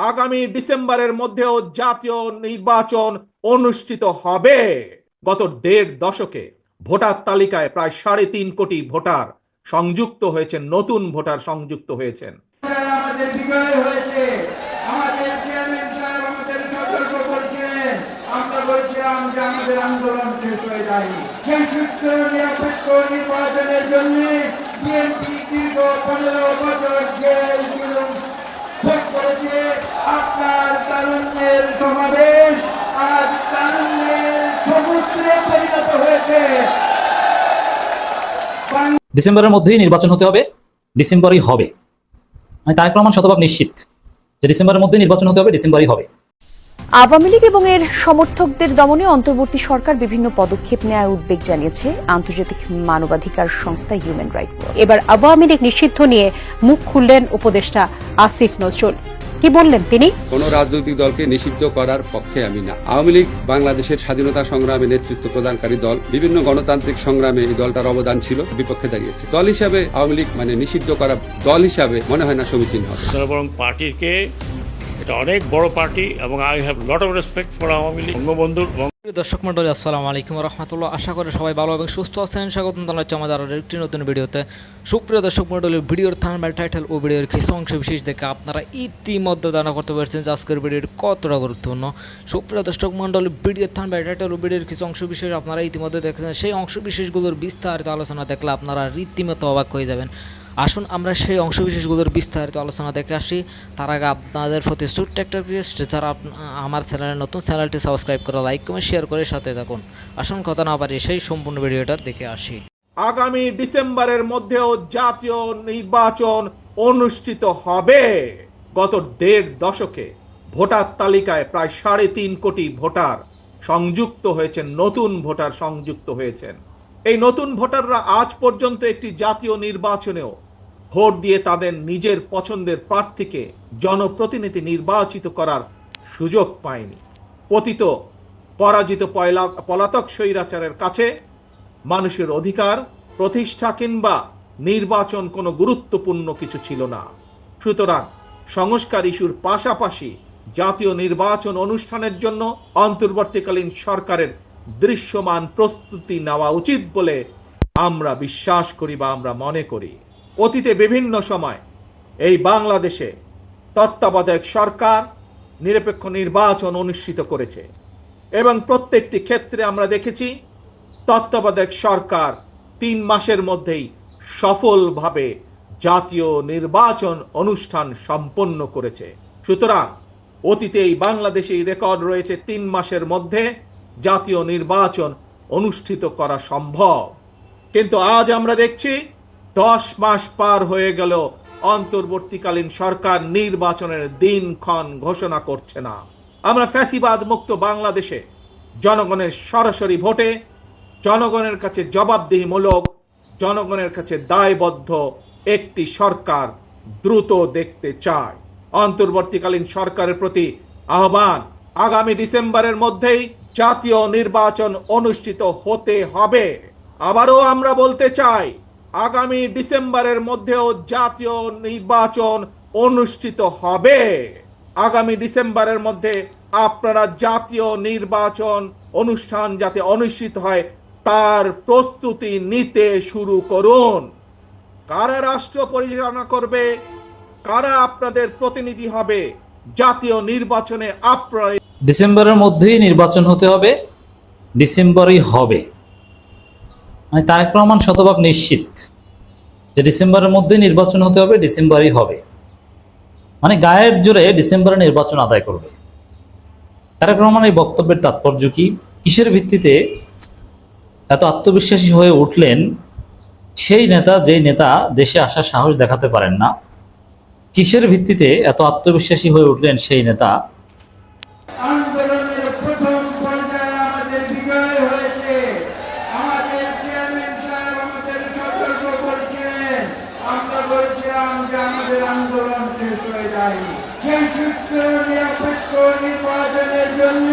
আগামী ডিসেম্বরের মধ্যেও জাতীয় নির্বাচন অনুষ্ঠিত হবে। গত ১.৫ দশকে ভোটার তালিকায় প্রায় ৩.৫ কোটি ভোটার সংযুক্ত হয়েছেন, নতুন ভোটার সংযুক্ত হয়েছেন। আমাদের বিজয় হয়েছে, আমাদের চেয়ারম্যান সাহেব আমাদের সতর্ক করেছিলেন, আমরা বলেছিলাম যে আমাদের আন্দোলন শেষ হয়ে যায়নি। সেই সুস্থ নিরপেক্ষ নির্বাচনের জন্য বিএনপি দীর্ঘ ১৫ বছর জেল জুলুম ভোগ করেছে। আপনার তারুণ্যের সমাবেশ আজ তারুণ্যের সমুদ্রে পরিণত হয়েছে। ডিসেম্বরের মধ্যেই নির্বাচন হতে হবে, ডিসেম্বরই হবে। তারেক রহমান শতভাগ নিশ্চিত যে ডিসেম্বরের মধ্যে নির্বাচন হতে হবে, ডিসেম্বরই হবে। আওয়ামী লীগ এবং এর সমর্থকদের দমনে অন্তর্বর্তী সরকার বিভিন্ন পদক্ষেপ নেওয়ার উদ্বেগ জানিয়েছে আন্তর্জাতিক মানবাধিকার সংস্থা হিউম্যান রাইটস ওয়াচ। এবার আওয়ামী লীগ নিষিদ্ধ নিয়ে মুখ খুললেন উপদেষ্টা আসিফ নজরুল। কি বললেন তিনি? কোন রাজনৈতিক দলকে নিষিদ্ধ করার পক্ষে আমি না। আওয়ামী লীগ বাংলাদেশের স্বাধীনতা সংগ্রামে নেতৃত্ব প্রদানকারী দল। বিভিন্ন গণতান্ত্রিক সংগ্রামে এই দলটার অবদান ছিল, বিপক্ষে দাঁড়িয়েছে। দল হিসাবে আওয়ামী লীগ নিষিদ্ধ করা দল হিসাবে মনে হয় না সমীচীন হবে। বরং পার্টিকে, এটা অনেক বড় পার্টি এবং I have lot of respect for Awami League. বঙ্গবন্ধুর দর্শক মন্ডলী, আসসালামু আলাইকুম রহমতুল্লাহ। আশা করি সবাই ভালো এবং সুস্থ আছেন। স্বাগতম জানাচ্ছি আমাদের আরও একটি নতুন ভিডিওতে। সুপ্রিয় দর্শক মন্ডলীর ভিডিওর থাম্বনেল, টাইটেল ও ভিডিওর কিছু অংশ বিশেষ দেখে আপনারা ইতিমধ্যে ধারণা করতে পারছেন যে আজকের ভিডিওর কতটা গুরুত্বপূর্ণ। সুপ্রিয় দর্শক মন্ডলীর ভিডিওর থাম্বনেল, টাইটেল ও ভিডিওর কিছু অংশ বিশেষ আপনারা ইতিমধ্যে দেখেছেন। সেই অংশ বিশেষগুলোর বিস্তারিত আলোচনা দেখলে আপনারা রীতিমতো অবাক হয়ে যাবেন। আসুন আমরা সেই অংশবিশেষগুলোর বিস্তারিত আলোচনা দেখে আসি। তার আগে আপনাদের প্রতি ছোট্ট একটা রিকোয়েস্ট, যারা আমার চ্যানেলে নতুন, চ্যানেলটি সাবস্ক্রাইব করে লাইক কমেন্ট শেয়ার করে সাথে থাকুন। আসুন কথা না বাড়িয়ে সেই সম্পূর্ণ ভিডিওটা দেখে আসি। আগামী ডিসেম্বরের মধ্যেও জাতীয় নির্বাচন অনুষ্ঠিত হবে। গত ১.৫ দশকে ভোটার তালিকায় প্রায় ৩.৫ কোটি ভোটার সংযুক্ত হয়েছেন, নতুন ভোটার সংযুক্ত হয়েছেন। এই নতুন ভোটাররা আজ পর্যন্ত একটি জাতীয় নির্বাচনেও ভোট দিয়ে তাদের নিজের পছন্দের প্রার্থীকে জনপ্রতিনিধি নির্বাচিত করার সুযোগ পায়নি। পতিত পরাজিত পলাতক স্বৈরাচারের কাছে মানুষের অধিকার প্রতিষ্ঠা কিংবা নির্বাচন কোনো গুরুত্বপূর্ণ কিছু ছিল না। সুতরাং সংস্কার ইস্যুর পাশাপাশি জাতীয় নির্বাচন অনুষ্ঠানের জন্য অন্তর্বর্তীকালীন সরকারের দৃশ্যমান প্রস্তুতি নেওয়া উচিত বলে আমরা বিশ্বাস করি বা আমরা মনে করি। অতীতে বিভিন্ন সময় এই বাংলাদেশে তত্ত্বাবধায়ক সরকার নিরপেক্ষ নির্বাচন অনুষ্ঠিত করেছে এবং প্রত্যেকটি ক্ষেত্রে আমরা দেখেছি তত্ত্বাবধায়ক সরকার ৩ মাসের মধ্যেই সফলভাবে জাতীয় নির্বাচন অনুষ্ঠান সম্পন্ন করেছে। সুতরাং অতীতে এই বাংলাদেশেই রেকর্ড রয়েছে ৩ মাসের মধ্যে জাতীয় নির্বাচন অনুষ্ঠিত করা সম্ভব। কিন্তু আজ আমরা দেখছি 10 মাস পার হয়ে গেল, অন্তর্বর্তীকালীন সরকার নির্বাচনের দিনক্ষণ ঘোষণা করছে না। আমরা ফ্যাসিবাদ মুক্ত বাংলাদেশে জনগণের সরাসরি ভোটে, জনগণের কাছে জবাবদিহিমূলক, জনগণের কাছে দায়বদ্ধ একটি সরকার দ্রুত দেখতে চায়। অন্তর্বর্তীকালীন সরকারের প্রতি আহ্বান, আগামী ডিসেম্বরের মধ্যেই জাতীয় নির্বাচন অনুষ্ঠিত হতে হবে। আবারও আমরা বলতে চাই, আগামী ডিসেম্বরের মধ্যেও জাতীয় নির্বাচন অনুষ্ঠিত হবে। আগামী ডিসেম্বরের মধ্যে আপনারা জাতীয় নির্বাচন অনুষ্ঠান যাতে অনুষ্ঠিত হয় তার প্রস্তুতি নিতে শুরু করুন। কারা রাষ্ট্র পরিচালনা করবে, কারা আপনাদের প্রতিনিধি হবে জাতীয় নির্বাচনে, আপনারা ডিসেম্বরের মধ্যেই নির্বাচন হতে হবে, ডিসেম্বরই হবে। তারেক রহমান শতভাগ নিশ্চিত যে ডিসেম্বরের মধ্যেই নির্বাচন হতে হবে, ডিসেম্বরই হবে। গায়ের জোরে ডিসেম্বরে নির্বাচন আদায় করবে। তারেক রহমান এই বক্তব্যের তাৎপর্য কি? কিসের ভিত্তিতে এত আত্মবিশ্বাসী হয়ে উঠলেন সেই নেতা, যেই নেতা দেশে আসার সাহস দেখাতে পারেন না? কিসের ভিত্তিতে এত আত্মবিশ্বাসী হয়ে উঠলেন সেই নেতা? আন্দোলনের প্রথম পর্যায়ে আমাদের বিজয় হয়েছে, আমাদের চেয়ারম্যান সাহেব আমাদের সতর্ক করেছিলেন, আমরা বলেছিলাম যে আমাদের আন্দোলন শেষ হয়ে যায়নি। সেই সুস্থ নিরপেক্ষ নির্বাচনের জন্য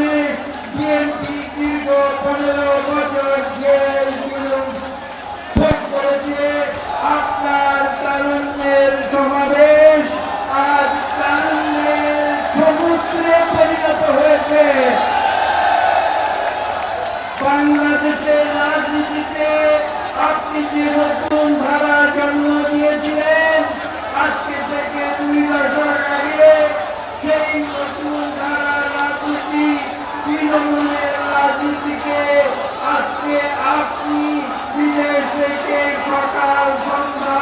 বিএনপি দীর্ঘ 15 বছর জেল জুলুম ভোগ করেছে। আপনার তারুণ্যের সমাবেশ আজ তারুণ্যের হয়েছে। বাংলাদেশের রাজনীতিতে আপনি যে নতুন ধারা জন্ম দিয়েছিলেন, আজকে থেকে 2 দশক আগে সেই নতুন ধারা রাজনীতি, তৃণমূলের রাজনীতিকে আজকে আপনি বিদেশ থেকে সকাল সন্ধ্যা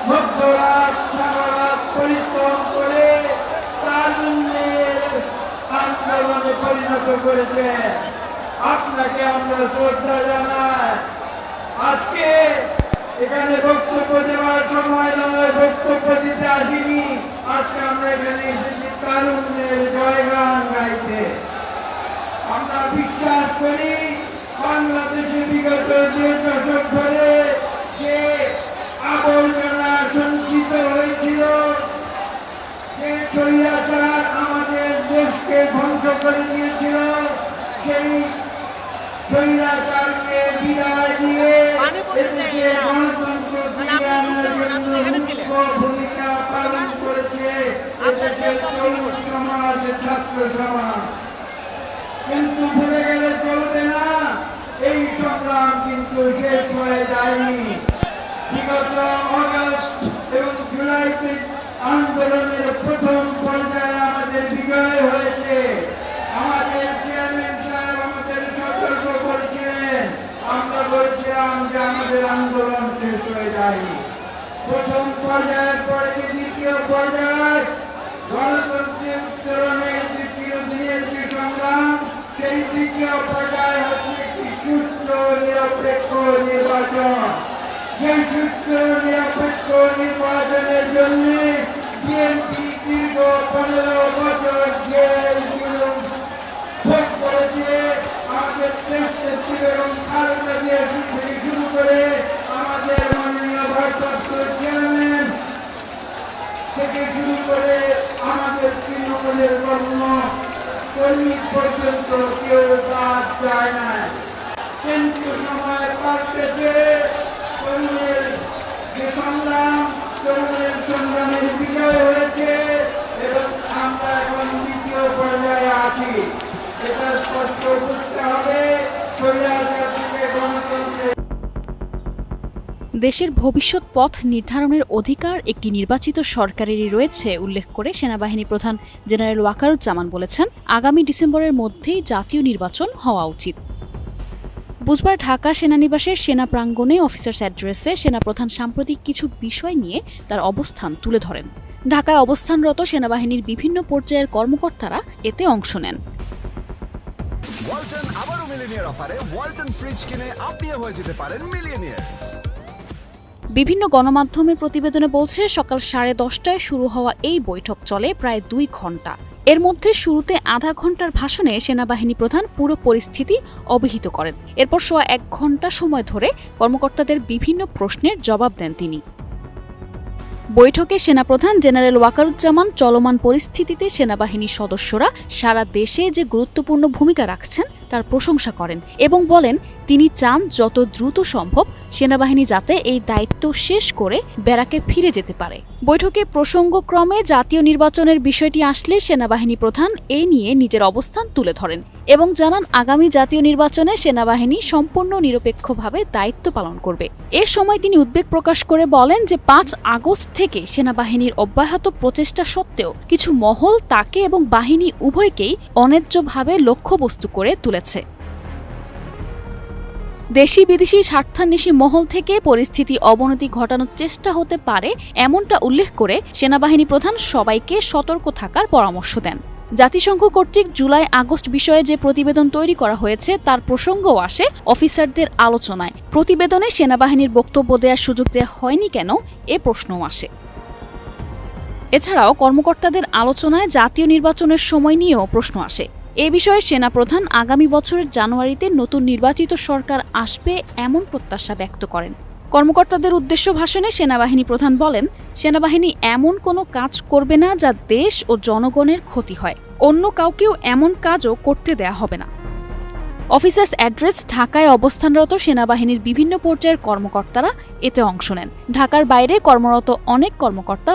মধ্যরাত সারারাত পরিশ্রম করে তারুণ্যের আন্দোলনে পরিণত করেছেন। আপনাকে আমরা শ্রদ্ধা জানাই। আজকে এখানে বক্তব্য দেওয়ার সময় নয়, বক্তব্য দিতে আসিনি। আজকে আমরা এখানে এসেছি তারুণ্যের জয়গান গাইতে। আমরা বিশ্বাস করি বাংলাদেশে বিগত 1.5 দশক ধরে যে আবর্জনা সঞ্চিত হয়েছিল, যে স্বৈরাচার আমাদের দেশকে ধ্বংস করে দিয়েছিল, সেই স্বৈরাচারকে বিদায় দিয়ে এদেশে গণতন্ত্র ফিরিয়ে আনার জন্য মুখ্য ভূমিকা পালন করেছে এদেশের তরুণ সমাজ, ছাত্র সমাজ। কিন্তু ভুলে গেলে চলবে না, এই সংগ্রাম কিন্তু শেষ হয়ে যায়নি। বিগত অগস্ট এবং জুলাইতে আন্দোলনের প্রথম পর্যায়ে আমাদের বিজয় হয়েছে। আমাদের চেয়ারম্যান সাহেব আমাদের সতর্ক করেছিলেন, আমরা বলেছিলাম যে আমাদের আন্দোলন শেষ হয়ে যায়নি। প্রথম পর্যায়ের পরে যে দ্বিতীয় পর্যায় গণতন্ত্রের উত্তরণের যে চিরদিনের যে সংগ্রাম, সেই দ্বিতীয় পর্যায় হচ্ছে একটি সুষ্ঠু নিরপেক্ষ নির্বাচন। যে সুষ্ঠু নিরপেক্ষ নির্বাচনের জন্য বিএনপি দীর্ঘ 15 বছর জেল জুলুম ভোগ করেছে। আমাদের দেশ নেত্রী বেগম খালেদা জিয়া থেকে শুরু করে আমাদের মাননীয় ভারপ্রাপ্ত চেয়ারম্যান থেকে শুরু করে আমাদের তৃণমূলের কর্মী পর্যন্ত কেউ বাদ যায় না। কিন্তু সময় পাল্টেছে, তরুণের যে সংগ্রাম, তরুণের সংগ্রামের বিজয় হয়েছে এবং আমরা এখন দ্বিতীয় পর্যায়ে আছি। এটা স্পষ্ট বুঝতে হবে, স্বৈরাচার থেকে গণতন্ত্রের দেশের ভবিষ্যৎ পথ নির্ধারণের অধিকার একটি নির্বাচিত সরকারেরই রয়েছে উল্লেখ করে সেনাবাহিনী প্রধান জেনারেল ওয়াকারুজ্জামান বলেছেন, আগামী ডিসেম্বরের মধ্যেই জাতীয় নির্বাচন হওয়া উচিত। বুধবার ঢাকা সেনানিবাসের সেনা প্রাঙ্গণে অফিসার্স অ্যাড্রেসে সেনাপ্রধান সাম্প্রতিক কিছু বিষয় নিয়ে তার অবস্থান তুলে ধরেন। ঢাকায় অবস্থানরত সেনাবাহিনীর বিভিন্ন পর্যায়ের কর্মকর্তারা এতে অংশ নেন। ওয়ালটন আবারও মিলিয়নিয়ার অফারে ওয়ালটন ফ্রিজ কিনে আপনিও হয়ে যেতে পারেন মিলিয়নিয়ার। বিভিন্ন গণমাধ্যমের প্রতিবেদনে বলছে, সকাল 10:30টায় শুরু হওয়া এই বৈঠক চলে প্রায় 2 ঘণ্টা। এর মধ্যে শুরুতে আধা ঘণ্টার ভাষণে সেনাবাহিনী প্রধান পুরো পরিস্থিতি অবহিত করেন। এরপর সোয়া 1 ঘণ্টা সময় ধরে কর্মকর্তাদের বিভিন্ন প্রশ্নের জবাব দেন তিনি। বৈঠকে সেনাপ্রধান জেনারেল ওয়াকারুজ্জামান চলমান পরিস্থিতিতে সেনাবাহিনীর সদস্যরা সারা দেশে যে গুরুত্বপূর্ণ ভূমিকা রাখছেন তার প্রশংসা করেন এবং বলেন তিনি চান যত দ্রুত সম্ভব সেনাবাহিনী যাতে এই দায়িত্ব শেষ করে ব্যারাকে ফিরে যেতে পারে। বৈঠকে প্রসঙ্গক্রমে জাতীয় নির্বাচনের বিষয়টি আসলে সেনাবাহিনী প্রধান এ নিয়ে নিজের অবস্থান তুলে ধরেন এবং জানান আগামী জাতীয় নির্বাচনে সেনাবাহিনী সম্পূর্ণ নিরপেক্ষভাবে দায়িত্ব পালন করবে। এর সময় তিনি উদ্বেগ প্রকাশ করে বলেন যে 5 আগস্ট থেকে সেনাবাহিনীর অব্যাহত প্রচেষ্টা সত্ত্বেও কিছু মহল তাকে এবং বাহিনী উভয়কেই অন্যায্যভাবে লক্ষ্যবস্তু করে তুলেছে। দেশি বিদেশি স্বার্থান্বেষী মহল থেকে পরিস্থিতি অবনতি ঘটানোর চেষ্টা হতে পারে এমনটা উল্লেখ করে সেনাবাহিনী প্রধান সবাইকে সতর্ক থাকার পরামর্শ দেন। জাতিসংঘ কর্তৃক জুলাই আগস্ট বিষয়ে যে প্রতিবেদন তৈরি করা হয়েছে তার প্রসঙ্গও আসে অফিসারদের আলোচনায়। প্রতিবেদনে সেনাবাহিনীর বক্তব্য দেওয়ার সুযোগ দেওয়া হয়নি কেন এ প্রশ্নও আসে। এছাড়াও কর্মকর্তাদের আলোচনায় জাতীয় নির্বাচনের সময় নিয়েও প্রশ্ন আসে। এ বিষয়ে সেনাপ্রধান আগামী বছরের জানুয়ারিতে নতুন নির্বাচিত সরকার আসবে এমন প্রত্যাশা ব্যক্ত করেন। কর্মকর্তাদের উদ্দেশ্য ভাষণে সেনাবাহিনী প্রধান বলেন, সেনাবাহিনী এমন কোনো কাজ করবে না যা দেশ ও জনগণের ক্ষতি হয়। অন্য কাউকেও এমন কাজও করতে দেয়া হবে না। অফিসার্স অ্যাড্রেস ঢাকায় অবস্থানরত সেনাবাহিনীর বিভিন্ন পর্যায়ের কর্মকর্তারা এতে অংশ নেন। ঢাকার বাইরে কর্মরত অনেক কর্মকর্তা